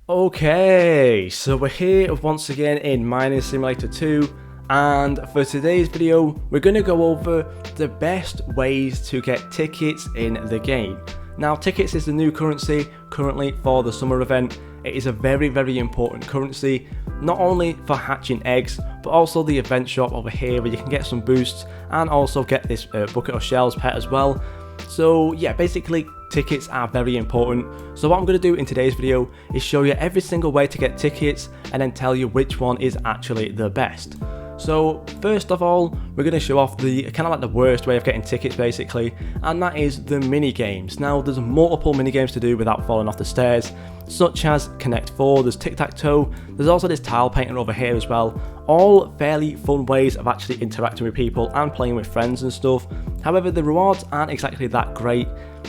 Okay, so we're here once again in Mining Simulator 2, and for today's video we're going to go over the best ways to get tickets in the game. Now, tickets is the new currency currently for the summer event. It is a very important currency, not only for hatching eggs, but also the event shop over here where you can get some boosts and also get this bucket of shells pet as well. So yeah, basically tickets are very important. So what I'm going to do in today's video is show you every single way to get tickets and then tell you which one is actually the best. So first of all, we're going to show off the kind of like the worst way of getting tickets basically, and that is the mini games. Now there's multiple mini games to do without falling off the stairs, such as Connect 4, there's tic-tac-toe, there's also this tile painting over here as well. All fairly fun ways of actually interacting with people and playing with friends and stuff. However, the rewards aren't exactly that great.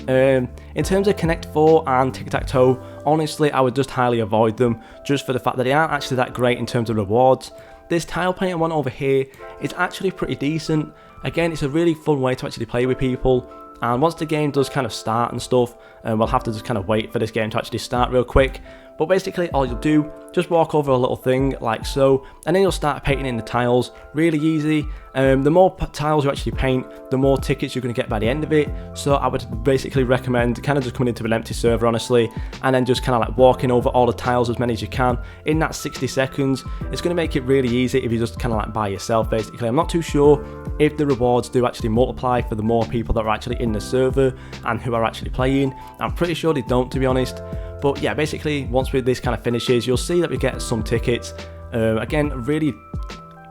In terms of Connect 4 and tic-tac-toe, honestly I would just highly avoid them, just for the fact that they aren't actually that great in terms of rewards. This tile painting one over here is actually pretty decent. Again, it's a really fun way to actually play with people, and once the game does kind of start and stuff, we'll have to just kind of wait for this game to actually start real quick. But basically all you'll do, just walk over a little thing like so, and then you'll start painting in the tiles, really easy. The more tiles you actually paint, the more tickets you're going to get by the end of it. So I would basically recommend kind of just coming into an empty server honestly, and then just kind of like walking over all the tiles as many as you can in that 60 seconds. It's going to make it really easy if you just kind of like by yourself basically. I'm not too sure if the rewards do actually multiply for the more people that are actually in the server and who are actually playing. I'm pretty sure they don't, to be honest. But yeah, basically once this kind of finishes, you'll see that we get some tickets. Again, really,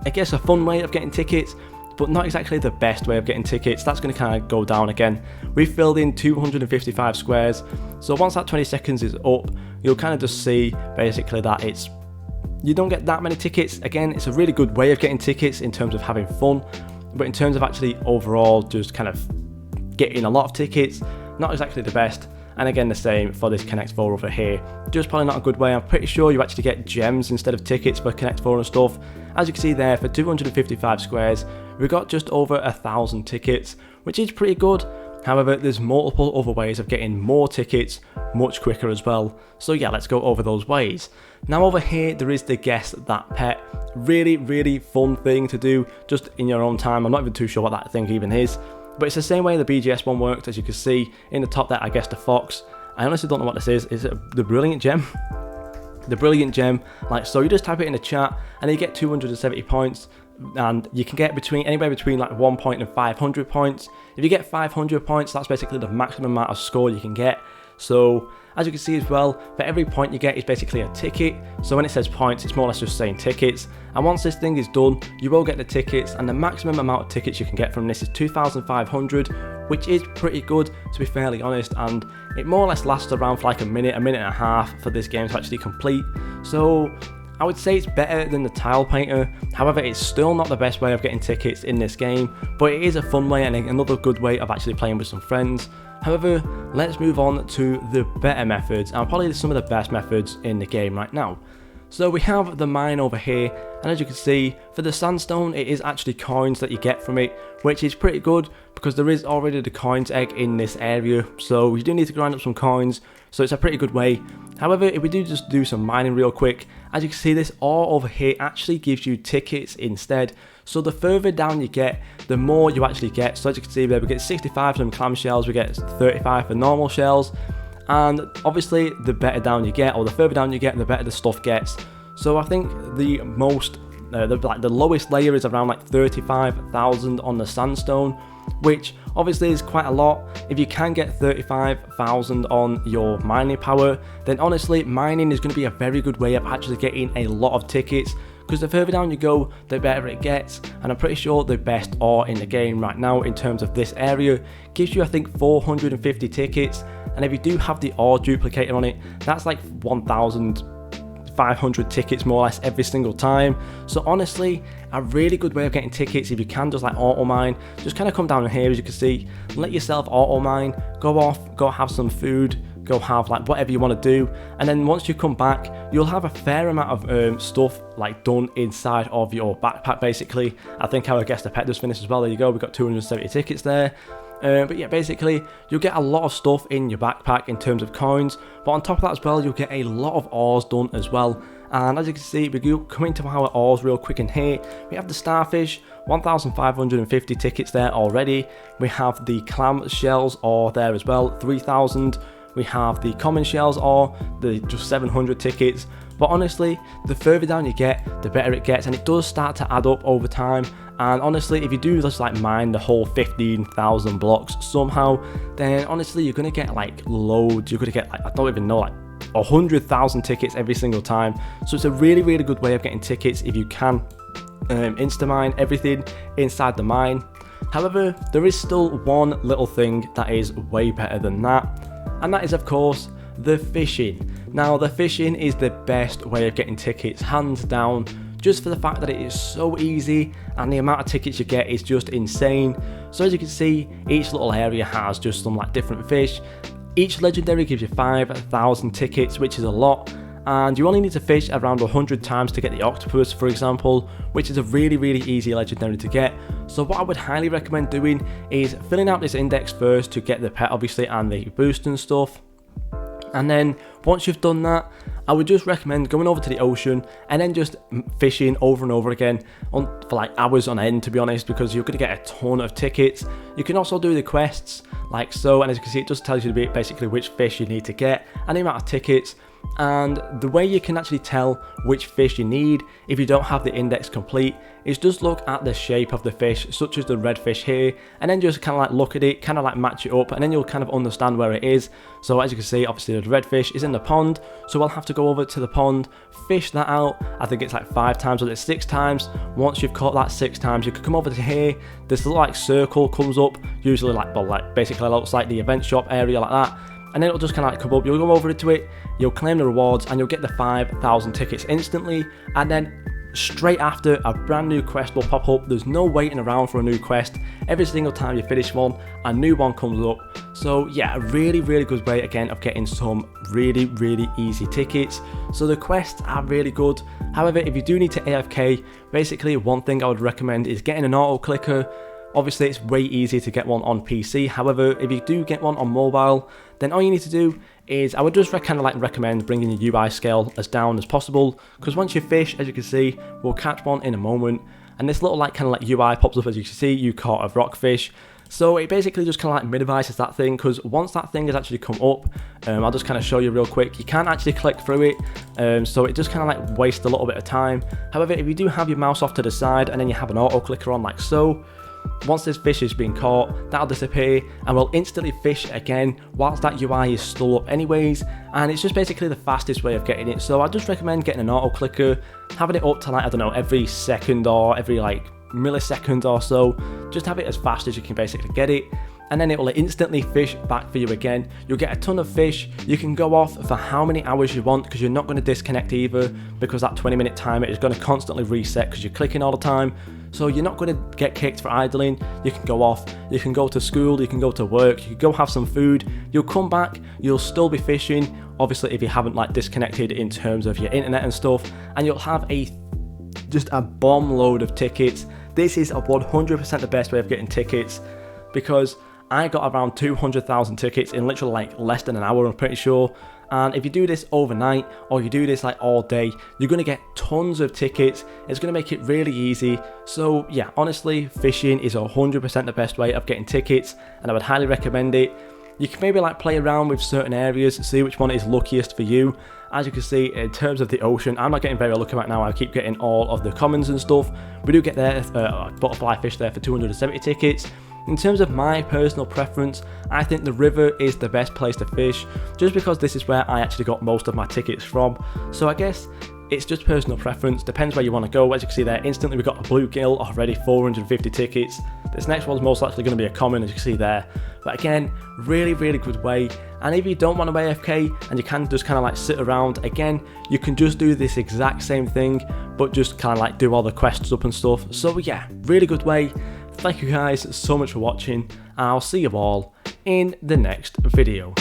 I guess a fun way of getting tickets, but not exactly the best way of getting tickets. That's going to kind of go down again. We filled in 255 squares, so once that 20 seconds is up, you'll kind of just see basically that you don't get that many tickets. Again, it's a really good way of getting tickets in terms of having fun, but in terms of actually overall just kind of getting a lot of tickets, not exactly the best. And again, the same for this Connect 4 over here. Just probably not a good way. I'm pretty sure you actually get gems instead of tickets for Connect 4 and stuff. As you can see there, for 255 squares, we got just over 1,000 tickets, which is pretty good. However, there's multiple other ways of getting more tickets much quicker as well. So yeah, let's go over those ways. Now over here, there is the Guess That Pet. Really fun thing to do just in your own time. I'm not even too sure what that thing even is. But it's the same way the BGS one worked. As you can see in the top there, I guess the fox. I honestly don't know what this is. Is it the brilliant gem? The brilliant gem. Like so, you just type it in the chat and you get 270 points, and you can get anywhere between like 1 point and 500 points. If you get 500 points, that's basically the maximum amount of score you can get. So as you can see as well, for every point you get is basically a ticket. So when it says points, it's more or less just saying tickets. And once this thing is done, you will get the tickets, and the maximum amount of tickets you can get from this is 2,500, which is pretty good to be fairly honest. And it more or less lasts around for like a minute and a half for this game to actually complete. So I would say it's better than the tile painter. However, it's still not the best way of getting tickets in this game, but it is a fun way and another good way of actually playing with some friends. However, let's move on to the better methods, and probably some of the best methods in the game right now. So we have the mine over here, and as you can see, for the sandstone, it is actually coins that you get from it, which is pretty good because there is already the coins egg in this area, so you do need to grind up some coins, so it's a pretty good way. However, if we do just do some mining real quick, as you can see, this ore over here actually gives you tickets instead. So the further down you get, the more you actually get. So as you can see there, we get 65 from clam shells, we get 35 for normal shells. And obviously, the better down you get, or the further down you get, the better the stuff gets. So I think the lowest layer is around like 35,000 on the sandstone, which obviously is quite a lot. If you can get 35,000 on your mining power, then honestly mining is going to be a very good way of actually getting a lot of tickets, because the further down you go, the better it gets. And I'm pretty sure the best ore in the game right now in terms of this area gives you I think 450 tickets, and if you do have the ore duplicator on it, that's like 1,500 tickets more or less every single time. So honestly, a really good way of getting tickets if you can just like auto mine. Just kind of come down here, as you can see, let yourself auto mine, go off, go have some food, go have like whatever you want to do, and then once you come back, you'll have a fair amount of stuff like done inside of your backpack basically. I think our Guess the Pet just finished as well. There you go, we've got 270 tickets there. But yeah, basically you'll get a lot of stuff in your backpack in terms of coins, but on top of that as well, you'll get a lot of ores done as well. And as you can see, we go come into our ores real quick in here. We have the starfish, 1,550 tickets there already. We have the clam shells ore there as well, 3,000. We have the common shells ore, the just 700 tickets. But honestly, the further down you get, the better it gets, and it does start to add up over time. And honestly, if you do just like mine the whole 15,000 blocks somehow, then honestly you're gonna get like loads. You're gonna get like, I don't even know, like 100,000 tickets every single time. So it's a really good way of getting tickets if you can insta-mine everything inside the mine. However, there is still one little thing that is way better than that, and that is of course the fishing. Now the fishing is the best way of getting tickets, hands down, just for the fact that it is so easy and the amount of tickets you get is just insane. So as you can see, each little area has just some like different fish. Each legendary gives you 5,000 tickets, which is a lot, and you only need to fish around 100 times to get the octopus, for example, which is a really easy legendary to get. So what I would highly recommend doing is filling out this index first to get the pet obviously and the boost and stuff. And then once you've done that, I would just recommend going over to the ocean and then just fishing over and over again for like hours on end, to be honest, because you're going to get a ton of tickets. You can also do the quests like so, and as you can see, it just tells you basically which fish you need to get and the amount of tickets. And the way you can actually tell which fish you need if you don't have the index complete is just look at the shape of the fish, such as the red fish here, and then just kind of like look at it, kind of like match it up, and then you'll kind of understand where it is. So as you can see, obviously the red fish is in the pond, so I'll have to go over to the pond, fish that out. I think it's like 5 times or it's 6 times. Once you've caught that 6 times, you can come over to here. This little like circle comes up, usually like, well, like basically looks like the event shop area like that. And then it'll just kind of like come up, you'll go over to it, you'll claim the rewards, and you'll get the 5,000 tickets instantly. And then straight after, a brand new quest will pop up. There's no waiting around for a new quest. Every single time you finish one, a new one comes up. So yeah, a really good way again of getting some really easy tickets. So the quests are really good. However, if you do need to AFK, basically one thing I would recommend is getting an auto clicker. Obviously it's way easier to get one on PC, however if you do get one on mobile, then all you need to do is, I would just kind of like recommend bringing your UI scale as down as possible, because once you fish, as you can see, we'll catch one in a moment, and this little like kind of like UI pops up, as you can see, you caught a rockfish. So it basically just kind of like minimizes that thing, because once that thing has actually come up, I'll just kind of show you real quick, you can't actually click through it, so it just kind of like wastes a little bit of time. However, if you do have your mouse off to the side and then you have an auto clicker on like so, once this fish has been caught, that'll disappear and we'll instantly fish again whilst that UI is still up anyways, and it's just basically the fastest way of getting it. So I just recommend getting an auto clicker, having it up to like, I don't know, every second or every like millisecond or so. Just have it as fast as you can basically get it, and then it will instantly fish back for you again. You'll get a ton of fish. You can go off for how many hours you want, because you're not going to disconnect either, because that 20-minute timer is going to constantly reset because you're clicking all the time. So you're not going to get kicked for idling. You can go off, you can go to school, you can go to work, you can go have some food, you'll come back, you'll still be fishing, obviously if you haven't like disconnected in terms of your internet and stuff, and you'll have just a bomb load of tickets. This is 100% the best way of getting tickets, because I got around 200,000 tickets in literally like less than an hour, I'm pretty sure. And if you do this overnight, or you do this like all day, you're going to get tons of tickets. It's going to make it really easy. So yeah, honestly, fishing is 100% the best way of getting tickets, and I would highly recommend it. You can maybe like play around with certain areas, see which one is luckiest for you. As you can see, in terms of the ocean, I'm not getting very lucky right now. I keep getting all of the commons and stuff. We do get there, butterfly fish there for 270 tickets. In terms of my personal preference, I think the river is the best place to fish, just because this is where I actually got most of my tickets from. So I guess it's just personal preference, depends where you want to go. As you can see there, instantly we got a bluegill, already 450 tickets. This next one's most likely going to be a common, as you can see there. But again, really good way. And if you don't want to AFK and you can just kind of like sit around, again, you can just do this exact same thing, but just kind of like do all the quests up and stuff. So yeah, really good way. Thank you guys so much for watching, and I'll see you all in the next video.